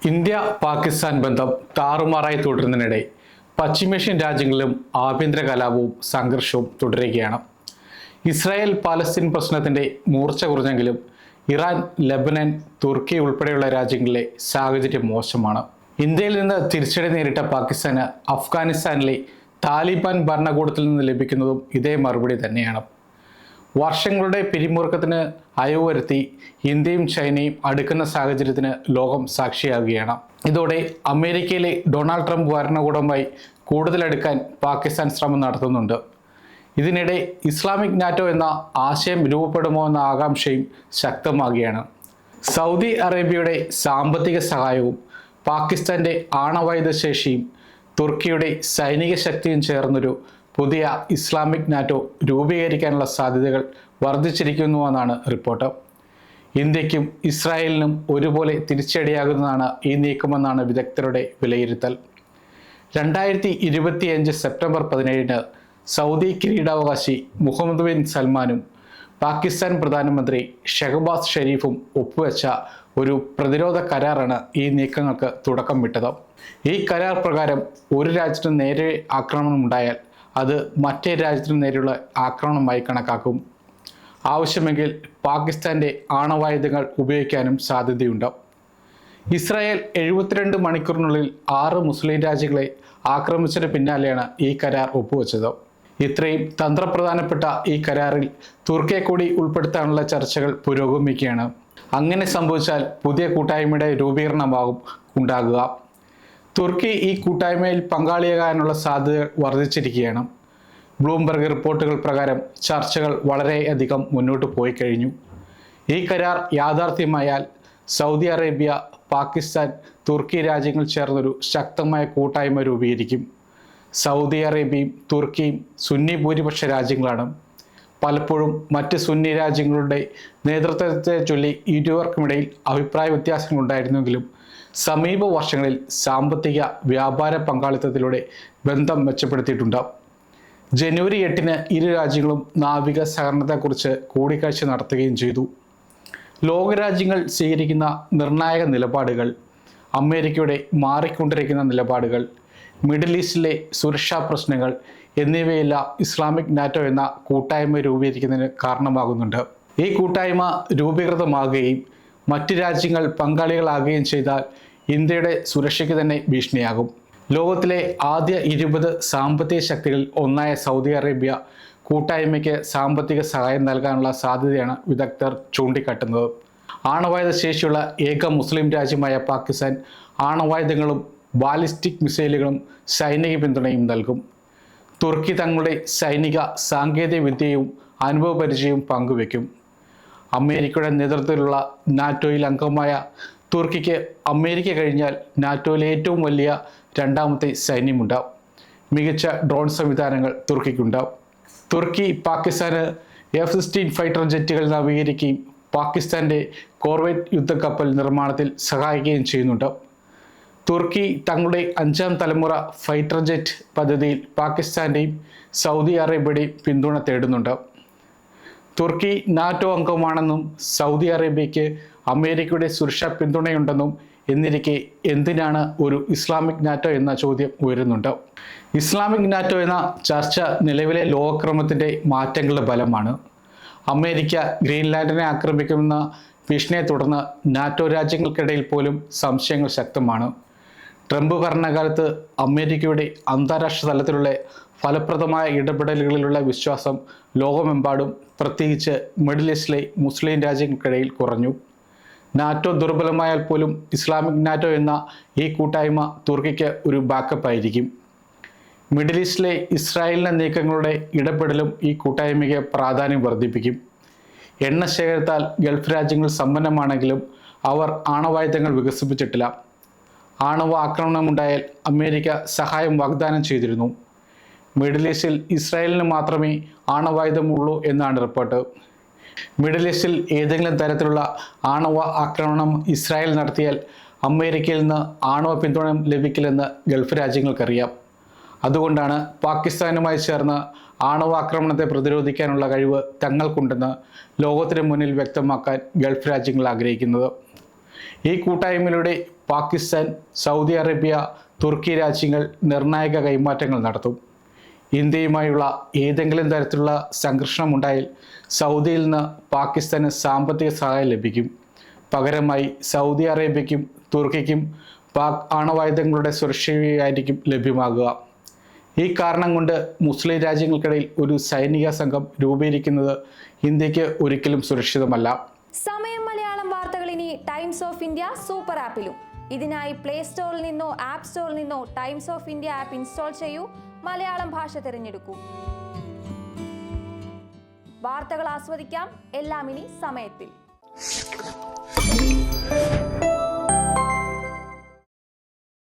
India Pakistan ബന്ധം താറുമാറായി തുടരുന്നതിനിടെ പശ്ചിമേഷ്യൻ രാജ്യങ്ങളിലും ആഭ്യന്തര കലാപവും സംഘർഷവും തുടരുകയാണ്. ഇസ്രായേൽ പാലസ്തീൻ പ്രശ്നത്തിന്റെ മൂർച്ച കുറഞ്ഞെങ്കിലും ഇറാൻ, ലെബനൻ, തുർക്കി ഉൾപ്പെടെയുള്ള രാജ്യങ്ങളിലെ സാഹചര്യം മോശമാണ്. ഇന്ത്യയിൽ നിന്ന് തിരിച്ചടി നേരിട്ട പാകിസ്ഥാന് അഫ്ഗാനിസ്ഥാനിലെ താലിബാൻ ഭരണകൂടത്തിൽ നിന്ന് ലഭിക്കുന്നതും ഇതേ മറുപടി തന്നെയാണ്. വർഷങ്ങളുടെ പിരിമുറുക്കത്തിന് അയവ് വരുത്തി ഇന്ത്യയും ചൈനയും അടുക്കുന്ന സാഹചര്യത്തിന് ലോകം സാക്ഷിയാകുകയാണ്. ഇതോടെ അമേരിക്കയിലെ ഡൊണാൾഡ് ട്രംപ് ഭരണകൂടവുമായി കൂടുതൽ അടുക്കാൻ പാകിസ്ഥാൻ ശ്രമം നടത്തുന്നുണ്ട്. ഇതിനിടെ ഇസ്ലാമിക് നാറ്റോ എന്ന ആശയം രൂപപ്പെടുമോ എന്ന ആകാംക്ഷയും ശക്തമാകുകയാണ്. സൗദി അറേബ്യയുടെ സാമ്പത്തിക സഹായവും പാകിസ്ഥാന്റെ ആണവായുധ ശേഷിയും തുർക്കിയുടെ സൈനിക ശക്തിയും ചേർന്നൊരു പുതിയ ഇസ്ലാമിക് നാറ്റോ രൂപീകരിക്കാനുള്ള സാധ്യതകൾ വർദ്ധിച്ചിരിക്കുന്നുവെന്നാണ് റിപ്പോർട്ട്. ഇന്ത്യക്കും ഇസ്രായേലിനും ഒരുപോലെ തിരിച്ചടിയാകുന്നതാണ് ഈ നീക്കമെന്നാണ് വിദഗ്ധരുടെ വിലയിരുത്തൽ. 2025 സെപ്റ്റംബർ 17 സൗദി കിരീടാവകാശി മുഹമ്മദ് ബിൻ സൽമാനും പാകിസ്ഥാൻ പ്രധാനമന്ത്രി ഷഹബാസ് ഷെരീഫും ഒപ്പുവെച്ച ഒരു പ്രതിരോധ കരാറാണ് ഈ നീക്കങ്ങൾക്ക് തുടക്കം വിട്ടത്. ഈ കരാർ പ്രകാരം ഒരു രാജ്യത്തിന് നേരെ ആക്രമണമുണ്ടായാൽ അത് മറ്റേ രാജ്യത്തിന് നേരെയുള്ള ആക്രമണമായി കണക്കാക്കും. ആവശ്യമെങ്കിൽ പാകിസ്ഥാന്റെ ആണവായുധങ്ങൾ ഉപയോഗിക്കാനും സാധ്യതയുണ്ട്. ഇസ്രായേൽ 72 മണിക്കൂറിനുള്ളിൽ 6 മുസ്ലിം രാജ്യങ്ങളെ ആക്രമിച്ചതിന് പിന്നാലെയാണ് ഈ കരാർ ഒപ്പുവെച്ചത്. ഇത്രയും തന്ത്രപ്രധാനപ്പെട്ട ഈ കരാറിൽ തുർക്കിയെ കൂടി ഉൾപ്പെടുത്താനുള്ള ചർച്ചകൾ പുരോഗമിക്കുകയാണ്. അങ്ങനെ സംഭവിച്ചാൽ പുതിയ കൂട്ടായ്മയുടെ രൂപീകരണമാകും ഉണ്ടാകുക. തുർക്കി ഈ കൂട്ടായ്മയിൽ പങ്കാളിയാകാനുള്ള സാധ്യതകൾ വർദ്ധിച്ചിരിക്കുകയാണ്. ബ്ലൂംബർഗ് റിപ്പോർട്ടുകൾ പ്രകാരം ചർച്ചകൾ വളരെയധികം മുന്നോട്ട് പോയി കഴിഞ്ഞു. ഈ കരാർ യാഥാർത്ഥ്യമായാൽ സൗദി അറേബ്യ, പാകിസ്ഥാൻ, തുർക്കി രാജ്യങ്ങൾ ചേർന്നൊരു ശക്തമായ കൂട്ടായ്മ രൂപീകരിക്കും. സൗദി അറേബ്യയും തുർക്കിയും സുന്നി ഭൂരിപക്ഷ രാജ്യങ്ങളാണ്. പലപ്പോഴും മറ്റ് സുന്നി രാജ്യങ്ങളുടെ നേതൃത്വത്തെ ചൊല്ലി ഇരുവർക്കുമിടയിൽ അഭിപ്രായ വ്യത്യാസങ്ങളുണ്ടായിരുന്നെങ്കിലും സമീപ വർഷങ്ങളിൽ സാമ്പത്തിക വ്യാപാര പങ്കാളിത്തത്തിലൂടെ ബന്ധം മെച്ചപ്പെടുത്തിയിട്ടുണ്ട്. ജനുവരി 8 ഇരു രാജ്യങ്ങളും നാവിക സഹകരണത്തെക്കുറിച്ച് കൂടിക്കാഴ്ച നടത്തുകയും ചെയ്തു. ലോകരാജ്യങ്ങൾ സ്വീകരിക്കുന്ന നിർണായക നിലപാടുകൾ, അമേരിക്കയുടെ മാറിക്കൊണ്ടിരിക്കുന്ന നിലപാടുകൾ, മിഡിൽ ഈസ്റ്റിലെ സുരക്ഷാ പ്രശ്നങ്ങൾ എന്നിവയെല്ലാം ഇസ്ലാമിക് നാറ്റോ എന്ന കൂട്ടായ്മ രൂപീകരിക്കുന്നതിന് കാരണമാകുന്നുണ്ട്. ഈ കൂട്ടായ്മ രൂപീകൃതമാകുകയും മറ്റ് രാജ്യങ്ങൾ പങ്കാളികളാകുകയും ചെയ്താൽ ഇന്ത്യയുടെ സുരക്ഷയ്ക്ക് തന്നെ ഭീഷണിയാകും. ലോകത്തിലെ ആദ്യ 20 സാമ്പത്തിക ശക്തികളിൽ ഒന്നായ സൗദി അറേബ്യ കൂട്ടായ്മയ്ക്ക് സാമ്പത്തിക സഹായം നൽകാനുള്ള സാധ്യതയാണ് വിദഗ്ധർ ചൂണ്ടിക്കാട്ടുന്നത്. ആണവായുധ ശേഷിയുള്ള ഏക മുസ്ലിം രാജ്യമായ പാകിസ്ഥാൻ ആണവായുധങ്ങളും ബാലിസ്റ്റിക് മിസൈലുകളും സൈനിക പിന്തുണയും നൽകും. തുർക്കി തങ്ങളുടെ സൈനിക സാങ്കേതിക വിദ്യയും അനുഭവ പരിചയവും പങ്കുവയ്ക്കും. അമേരിക്കയുടെ നേതൃത്വത്തിലുള്ള നാറ്റോയിൽ അംഗമായ തുർക്കിക്ക് അമേരിക്ക കഴിഞ്ഞാൽ നാറ്റോയിലെ ഏറ്റവും വലിയ രണ്ടാമത്തെ സൈന്യമുണ്ടാവും. മികച്ച ഡ്രോൺ സംവിധാനങ്ങൾ തുർക്കിക്കുണ്ടാവും. തുർക്കി പാകിസ്ഥാന് F-16 ഫൈറ്റർ ജെറ്റുകൾ നവീകരിക്കുകയും പാകിസ്ഥാന്റെ കോർവെറ്റ് യുദ്ധക്കപ്പൽ നിർമ്മാണത്തിൽ സഹായിക്കുകയും ചെയ്യുന്നുണ്ട്. തുർക്കി തങ്ങളുടെ 5ാം തലമുറ ഫൈറ്റർ ജെറ്റ് പദ്ധതിയിൽ പാകിസ്ഥാന്റെയും സൗദി അറേബ്യയുടെയും പിന്തുണ തേടുന്നുണ്ട്. തുർക്കി നാറ്റോ അംഗമാണെന്നും സൗദി അറേബ്യയ്ക്ക് അമേരിക്കയുടെ സുരക്ഷാ പിന്തുണയുണ്ടെന്നും എന്നിരിക്കെ എന്തിനാണ് ഒരു ഇസ്ലാമിക് നാറ്റോ എന്ന ചോദ്യം ഉയരുന്നുണ്ട്. ഇസ്ലാമിക് നാറ്റോ എന്ന ചർച്ച നിലവിലെ ലോകക്രമത്തിൻ്റെ മാറ്റങ്ങളുടെ ഫലമാണ്. അമേരിക്ക ഗ്രീൻലാൻഡിനെ ആക്രമിക്കുമെന്ന ഭീഷണിയെ തുടർന്ന് നാറ്റോ രാജ്യങ്ങൾക്കിടയിൽ പോലും സംശയങ്ങൾ ശക്തമാണ്. ട്രംപ് ഭരണകാലത്ത് അമേരിക്കയുടെ അന്താരാഷ്ട്ര തലത്തിലുള്ള ഫലപ്രദമായ ഇടപെടലുകളിലുള്ള വിശ്വാസം ലോകമെമ്പാടും, പ്രത്യേകിച്ച് മിഡിൽ ഈസ്റ്റിലെ മുസ്ലിം രാജ്യങ്ങൾക്കിടയിൽ കുറഞ്ഞു. നാറ്റോ ദുർബലമായാൽ പോലും ഇസ്ലാമിക് നാറ്റോ എന്ന ഈ കൂട്ടായ്മ തുർക്കിക്ക് ഒരു ബാക്കപ്പ് ആയിരിക്കും. മിഡിൽ ഈസ്റ്റിലെ ഇസ്രായേലിൻ്റെ നീക്കങ്ങളുടെ ഇടപെടലും ഈ കൂട്ടായ്മയ്ക്ക് പ്രാധാന്യം വർദ്ധിപ്പിക്കും. എണ്ണ ശേഖരത്താൽ ഗൾഫ് രാജ്യങ്ങൾ സമ്പന്നമാണെങ്കിലും അവർ ആണവായുധങ്ങൾ വികസിപ്പിച്ചിട്ടില്ല. ആണവ ആക്രമണമുണ്ടായാൽ അമേരിക്ക സഹായം വാഗ്ദാനം ചെയ്തിരുന്നു. മിഡിൽ ഈസ്റ്റിൽ ഇസ്രായേലിന് മാത്രമേ ആണവായുധമുള്ളൂ എന്നാണ് റിപ്പോർട്ട്. മിഡിൽ ഈസ്റ്റിൽ ഏതെങ്കിലും തരത്തിലുള്ള ആണവ ആക്രമണം ഇസ്രായേൽ നടത്തിയാൽ അമേരിക്കയിൽ നിന്ന് ആണവ പിന്തുണ ലഭിക്കില്ലെന്ന് ഗൾഫ് രാജ്യങ്ങൾക്കറിയാം. അതുകൊണ്ടാണ് പാകിസ്ഥാനുമായി ചേർന്ന് ആണവാക്രമണത്തെ പ്രതിരോധിക്കാനുള്ള കഴിവ് തങ്ങൾക്കുണ്ടെന്ന് ലോകത്തിന് മുന്നിൽ വ്യക്തമാക്കാൻ ഗൾഫ് രാജ്യങ്ങൾ ആഗ്രഹിക്കുന്നത്. ഈ കൂട്ടായ്മയിലൂടെ പാകിസ്ഥാൻ, സൗദി അറേബ്യ, തുർക്കി രാജ്യങ്ങൾ നിർണായക കൈമാറ്റങ്ങൾ നടത്തും. ഇന്ത്യയുമായുള്ള ഏതെങ്കിലും തരത്തിലുള്ള സംഘർഷമുണ്ടായാൽ സൗദിയിൽ നിന്ന് പാകിസ്ഥാന് സാമ്പത്തിക സഹായം ലഭിക്കും. പകരമായി സൗദി അറേബ്യയ്ക്കും തുർക്കിക്കും പാക് ആണവായുധങ്ങളുടെ സുരക്ഷയായിരിക്കും ലഭ്യമാകുക. ഈ കാരണം കൊണ്ട് മുസ്ലിം രാജ്യങ്ങൾക്കിടയിൽ ഒരു സൈനിക സംഘം രൂപീകരിക്കുന്നത് ഇന്ത്യക്ക് ഒരിക്കലും സുരക്ഷിതമല്ല. സമയം മലയാളം വാർത്തകൾ ഇനി ടൈംസ് ഓഫ് ഇന്ത്യ സൂപ്പർ ആപ്പിലും. ഇതിനായി പ്ലേ സ്റ്റോറിൽ നിന്നോ ആപ്പ് സ്റ്റോറിൽ നിന്നോ times of India app install ചെയ്യൂ. മലയാളം ഭാഷ തിരഞ്ഞെടുക്കൂ. വാർത്തകൾ ആസ്വദിക്കാം. എല്ലാം ഇനി സമയത്തിൽ.